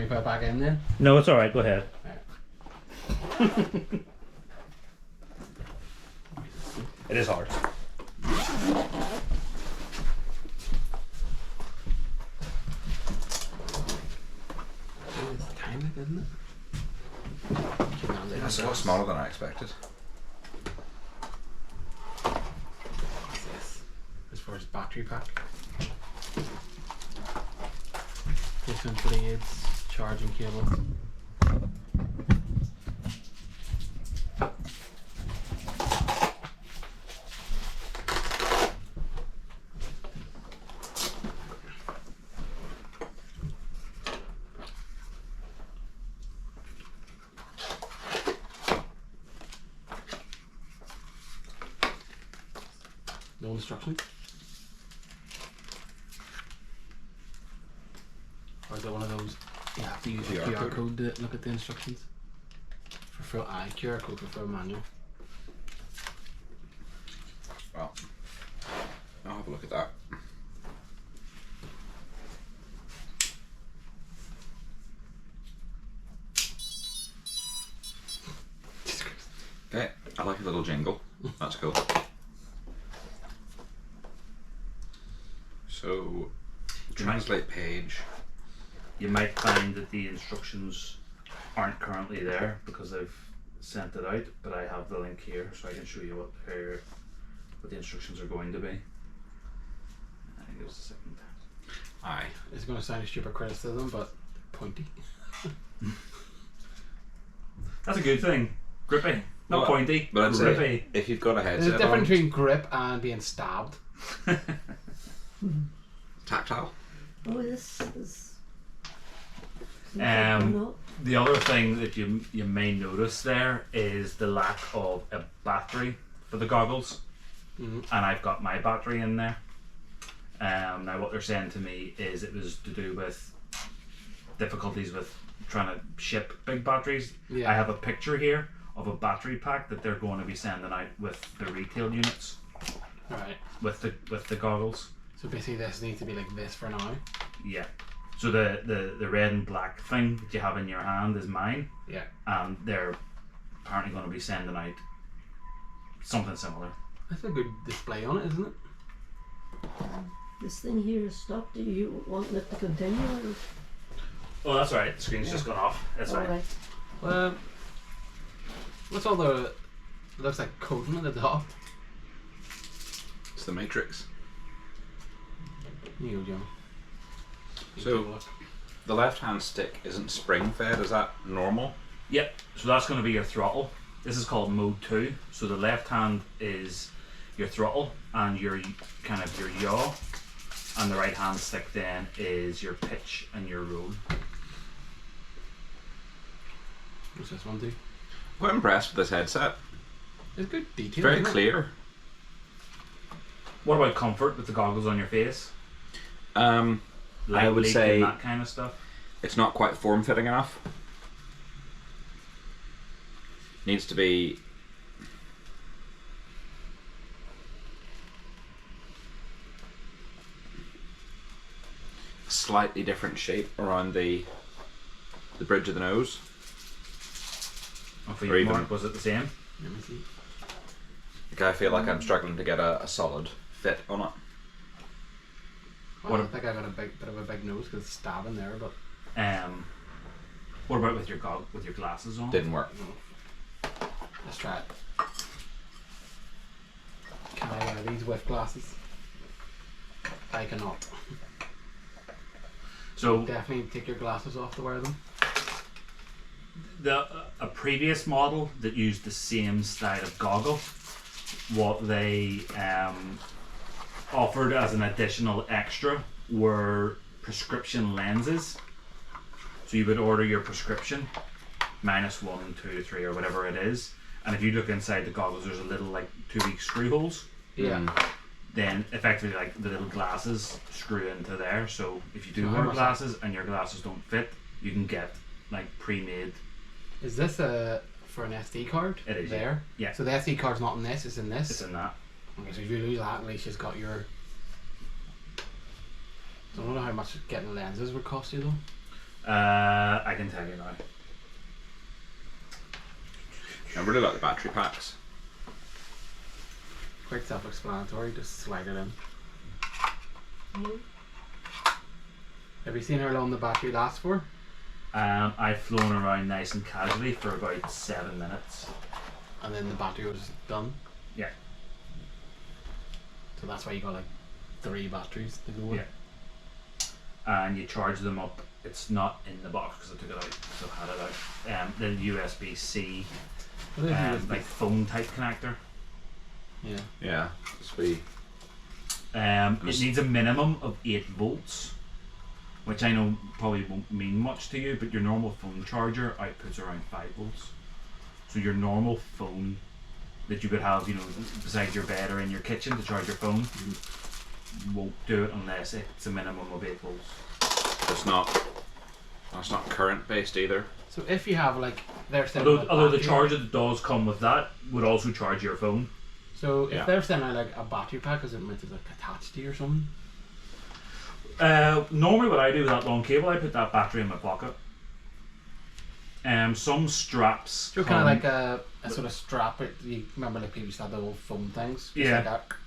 me put it back in then? No, it's alright, go ahead. It is hard. It's tiny, isn't it? That's a lot smaller than I expected. What's this? As far as battery pack. Different blades, charging cables. No instructions? Or is it one of those you have to use a QR code to look at the instructions? For full QR code for full manual. Well, I'll have a look at that. Okay, I like a little jingle. That's cool. So, translate page. You might find that the instructions aren't currently there because they've sent it out, but I have the link here so I can show you what the instructions are going to be. I think it was a second. Aye. It's going to sound a stupid criticism, but pointy. That's a good thing. Grippy. Not Well, pointy, but I'd say grippy. if you've got a There's headset a difference on, between grip and being stabbed. tactile. Oh, this is. The other thing that you may notice there is the lack of a battery for the goggles, and I've got my battery in there. Now what they're saying to me is it was to do with difficulties with trying to ship big batteries. Yeah. I have a picture here of a battery pack that they're going to be sending out with the retail units, Right. with the goggles. So basically this needs to be like this for now. Yeah. So the red and black thing that you have in your hand is mine. Yeah. And they're apparently going to be sending out something similar. That's a good display on it, isn't it? This thing here is stopped. Do you want it to continue? Or? Oh, that's alright. The screen's just gone off. That's All fine. right. Well, what's all the... looks like coating at the top. It's the Matrix. Here you go, John. You So- take a look. The left-hand stick isn't spring-fed. Is that normal? Yep. So that's going to be your throttle. This is called mode 2. So the left hand is your throttle and your kind of your yaw, and the right hand stick then is your pitch and your roll. What's this one do? Quite impressed with this headset. It's good detail. Very isn't it? clear. What about comfort with the goggles on your face? I would leak say and that kind of stuff. it's not quite form-fitting enough. Needs to be a slightly different shape around the bridge of the nose. And for Or you, even- Mark, was it the same? Let me see. Like, I feel like I'm struggling to get a solid fit on it. Well, I think I got a bit of a big nose because it's stabbing there, but What about with your glasses on? Didn't work. let's try it. Can I wear these with glasses? I cannot. So Definitely take your glasses off to wear them. a previous model that used the same style of goggle, what they offered as an additional extra were prescription lenses. So you would order your prescription -1, 2, 3 or whatever it is, and if you look inside the goggles there's a little like 2-week screw holes. Yeah. Then effectively like the little glasses screw into there, so if you do So how wear much- glasses and your glasses don't fit, you can get like pre-made. Is this for an SD card? It is, There? yeah. So the SD card's not in this, it's in this? It's in that. Okay, so if you lose that, at least you've got your... I don't know how much getting lenses would cost you though. I can tell you now. I really like the battery packs. Quite self-explanatory. Just slide it in. Have you seen how long the battery lasts for? I've flown around nice and casually for about 7 minutes. And then the battery was done. Yeah. So that's why you got like 3 batteries to go with. Yeah. And you charge them up. It's not in the box because I took it out, so I had it out. Then USB-C, What is USB? like phone type connector. Yeah. Yeah, sweet. It needs a minimum of 8 volts, which I know probably won't mean much to you, but your normal phone charger outputs around 5 volts. So your normal phone that you would have, you know, beside your bed or in your kitchen to charge your phone, won't do it unless it's a minimum of 8 volts. That's not current based either. So if you have like, they're saying Although the charger that does come with that would also charge your phone. So if Yeah. they're sending out like a battery pack, is it meant to like attached to you or something? Normally what I do with that long cable, I put that battery in my pocket. Some straps So kind of like a sort of strap. You remember like people used to have the old phone things? Just Yeah.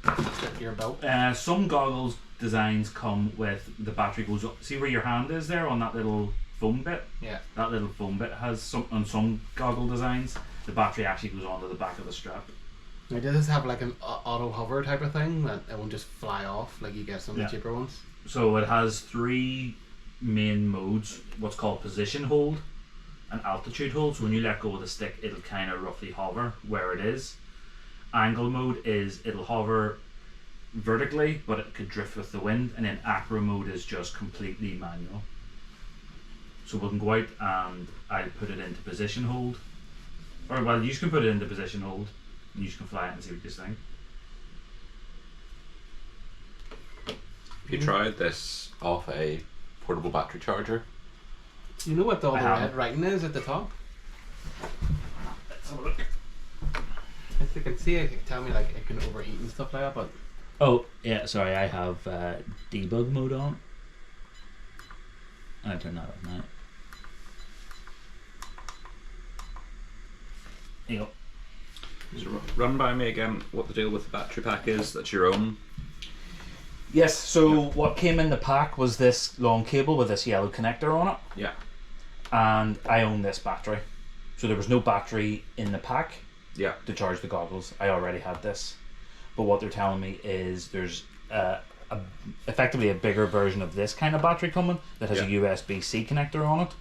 Like that, stick to your belt. some goggles designs come with the battery goes up. See where your hand is there on that little foam bit? Yeah. That little foam bit has on some goggle designs, the battery actually goes onto the back of the strap. Now does this have like an auto hover type of thing that it won't just fly off like you get some of Yeah. the cheaper ones? So it has 3 main modes, what's called position hold and altitude hold. So when you let go of the stick, it'll kind of roughly hover where it is. Angle mode is it'll hover vertically, but it could drift with the wind. And then acro mode is just completely manual. So we can go out and I'll put it into position hold. Or well, you can put it into position hold and you can fly it and see what you think. Have you tried this off a portable battery charger? You know what all the I haven't. red writing is at the top? Let's have a look. If you can see it, it can tell me like it can overheat and stuff like that, but Oh, yeah, sorry, I have debug mode on. I turn that off now. There you go. So run by me again what the deal with the battery pack is. That's your own. Yes, so what came in the pack was this long cable with this yellow connector on it, Yeah. and I own this battery. So there was no battery in the pack Yeah. to charge the goggles. I already had this. But what they're telling me is there's effectively a bigger version of this kind of battery coming that has a Yeah. USB-C connector on it,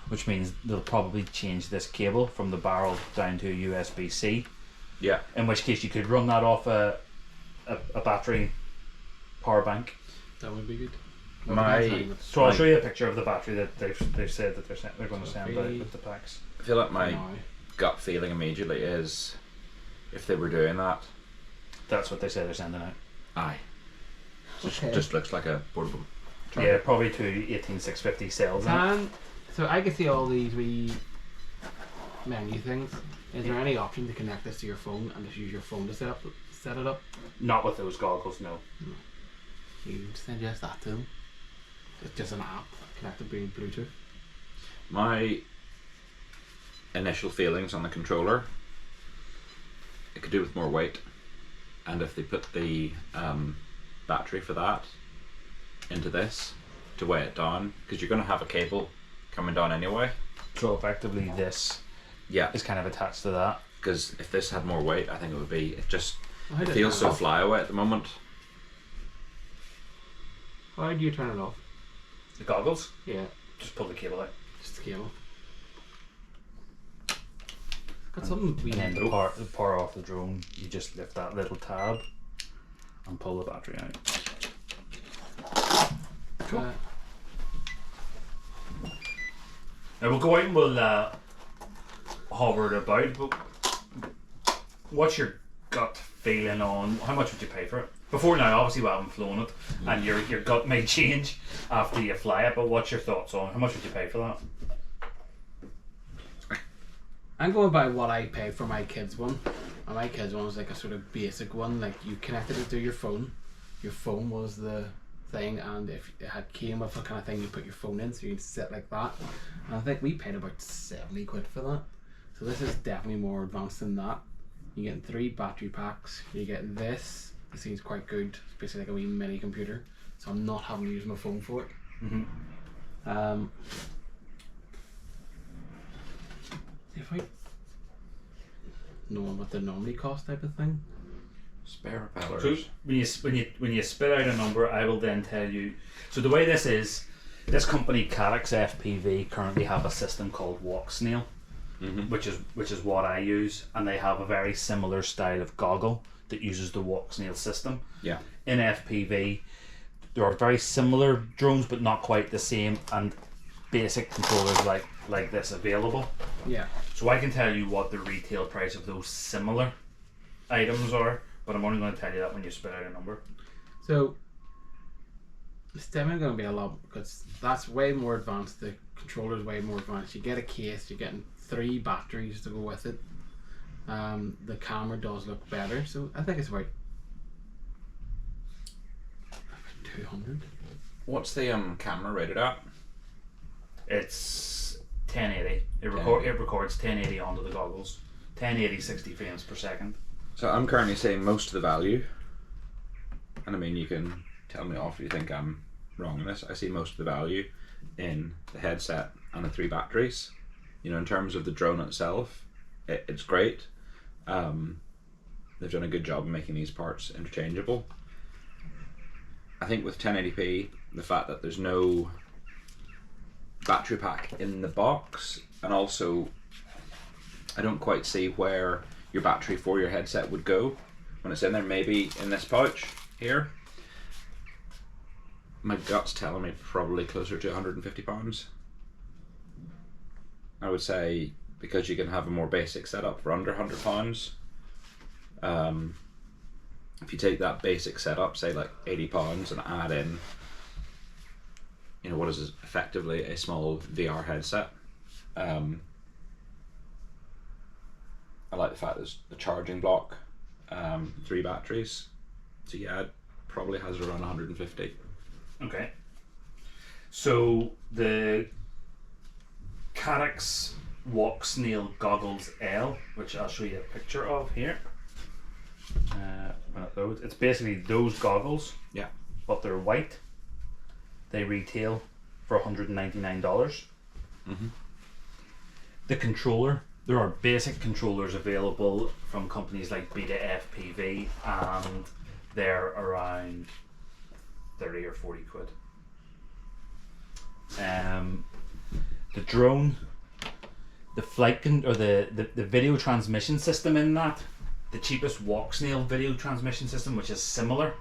which means they'll probably change this cable from the barrel down to USB-C, Yeah. in which case you could run that off a battery power bank. that would be good. So I'll show you a picture of the battery that they've said that they're going to send out with the packs. I feel like my gut feeling immediately is if they were doing that, That's what they say they're sending out. aye. Okay. Just looks like a portable charger. Yeah, probably 2 18650 cells in it. And so I can see all these wee menu things. Is there any option to connect this to your phone and just use your phone to set it up? Not with those goggles, no. You suggest that to them. It's just an app connected by Bluetooth. My initial feelings on the controller, it could do with more weight, and if they put the battery for that into this to weigh it down, because you're going to have a cable coming down anyway. So effectively this Yeah, is kind of attached to that. because if this had more weight, I think it would be. How It does feels it so off? flyaway at the moment. How do you turn it off? The goggles, Yeah, just pull the cable out. just the cable. Got something we And then to power off the drone, you just lift that little tab and pull the battery out. Now we'll go out and we'll hover it about, but what's your gut feeling on how much would you pay for it? Before now, obviously we haven't flown it, and your gut may change after you fly it, but what's your thoughts on how much would you pay for that? I'm going by what I pay for my kids one. And my kids one was like a sort of basic one. Like you connected it to your phone. Your phone was the thing, and if it had came with a kind of thing you put your phone in, so you can sit like that. And I think we paid about 70 quid for that. So this is definitely more advanced than that. You get 3 battery packs. You get this. This seems quite good. It's basically like a wee mini computer. So I'm not having to use my phone for it. If I know what they normally cost type of thing. Spare propellers. So when you spit out a number, I will then tell you. So the way this is, this company TMC-FPV currently have a system called Walk Snail, which is what I use, and they have a very similar style of goggle that uses the Walk Snail system. Yeah. In FPV, there are very similar drones, but not quite the same, and basic controllers like this available. Yeah. So I can tell you what the retail price of those similar items are, but I'm only going to tell you that when you spit out a number. So it's definitely going to be a lot, because that's way more advanced. The controller's way more advanced. You get a case, you're getting 3 batteries to go with it. The camera does look better, so I think it's about 200. What's the camera rated at? It's 1080. It records 1080 onto the goggles. 1080 60 frames per second. So I'm currently saying most of the value, and I mean you can tell me off if you think I'm wrong on this. I see most of the value in the headset and the 3 batteries. You know, in terms of the drone itself, it's great. They've done a good job of making these parts interchangeable. I think with 1080p, the fact that there's no battery pack in the box, and also I don't quite see where your battery for your headset would go when it's in there. Maybe in this pouch here. My gut's telling me probably closer to £150. I would say, because you can have a more basic setup for under £100. If you take that basic setup, say like £80, and add in, you know, what is effectively a small VR headset. I like the fact there's the charging block, 3 batteries. So yeah, it probably has around 150. Okay. So the Carex Walk Snail Goggles L, which I'll show you a picture of here. When it loads, it's basically those goggles. Yeah. But they're white. They retail for $199. The controller, there are basic controllers available from companies like Beta FPV, and they're around 30 or 40 quid. The drone, the flight or the video transmission system in that, the cheapest Walk Snail video transmission system, which is similar,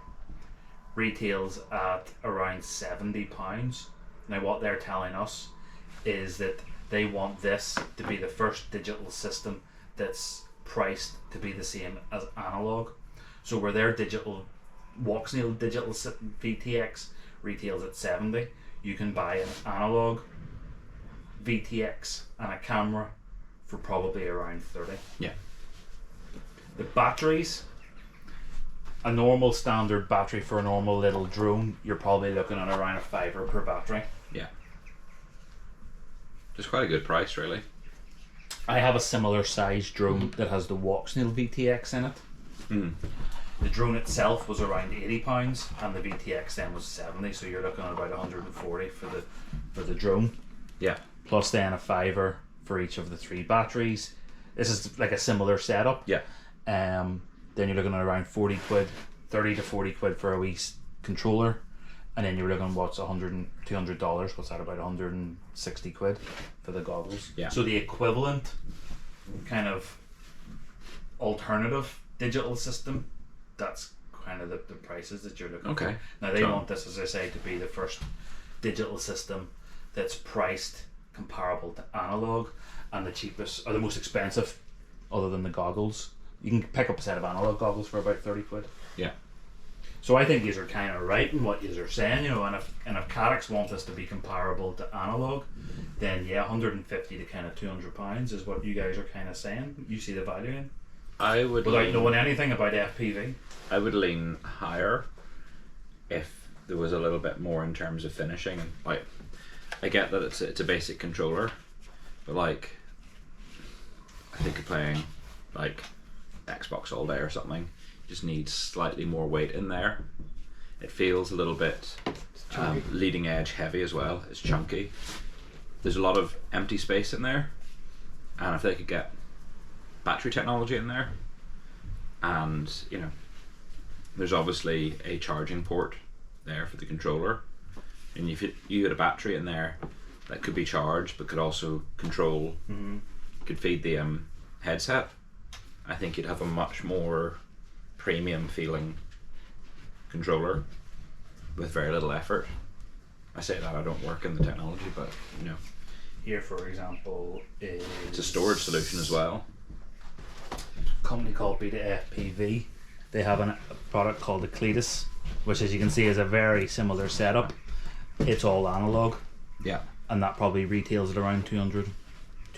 retails at around £70. Now what they're telling us is that they want this to be the first digital system that's priced to be the same as analog. So where their digital Walk Snail digital VTX retails at 70, you can buy an analog VTX and a camera for probably around 30. Yeah. The batteries, a normal standard battery for a normal little drone, you're probably looking at around a £5 per battery. Yeah. Just quite a good price, really. I have a similar size drone that has the Walk Snail VTX in it. The drone itself was around £80 and the VTX then was 70, so you're looking at about 140 for the drone. Yeah. Plus then a £5 for each of the 3 batteries. This is like a similar setup. Yeah. Then you're looking at around 40 quid, 30 to 40 quid for a wee controller, and then you're looking at what's $200. What's that, about 160 quid for the goggles? Yeah. So the equivalent kind of alternative digital system, that's kind of the prices that you're looking for. Now they want this, as I say, to be the first digital system that's priced comparable to analog, and the cheapest or the most expensive, other than the goggles. You can pick up a set of analog goggles for about 30 quid. Yeah. So I think these are kind of right in what you are saying, you know, and if Carex want this to be comparable to analog, then yeah, 150 to kind of £200 is what you guys are kind of saying. You see the value in? I would, without knowing anything about FPV, I would lean higher if there was a little bit more in terms of finishing. And like, I get that it's a basic controller, but like, I think you're playing like Xbox all day or something. You just needs slightly more weight in there. It feels a little bit leading edge heavy as well. It's chunky. There's a lot of empty space in there, and if they could get battery technology in there, and you know, there's obviously a charging port there for the controller, and if you had a battery in there that could be charged but could also control, could feed the headset, I think you'd have a much more premium feeling controller with very little effort. I say that I don't work in the technology, but you know, Here, for example, is it's a storage solution as well. a company called Beta-FPV. They have a product called the Cletus, which, as you can see, is a very similar setup. It's all analog, Yeah. and that probably retails at around 200.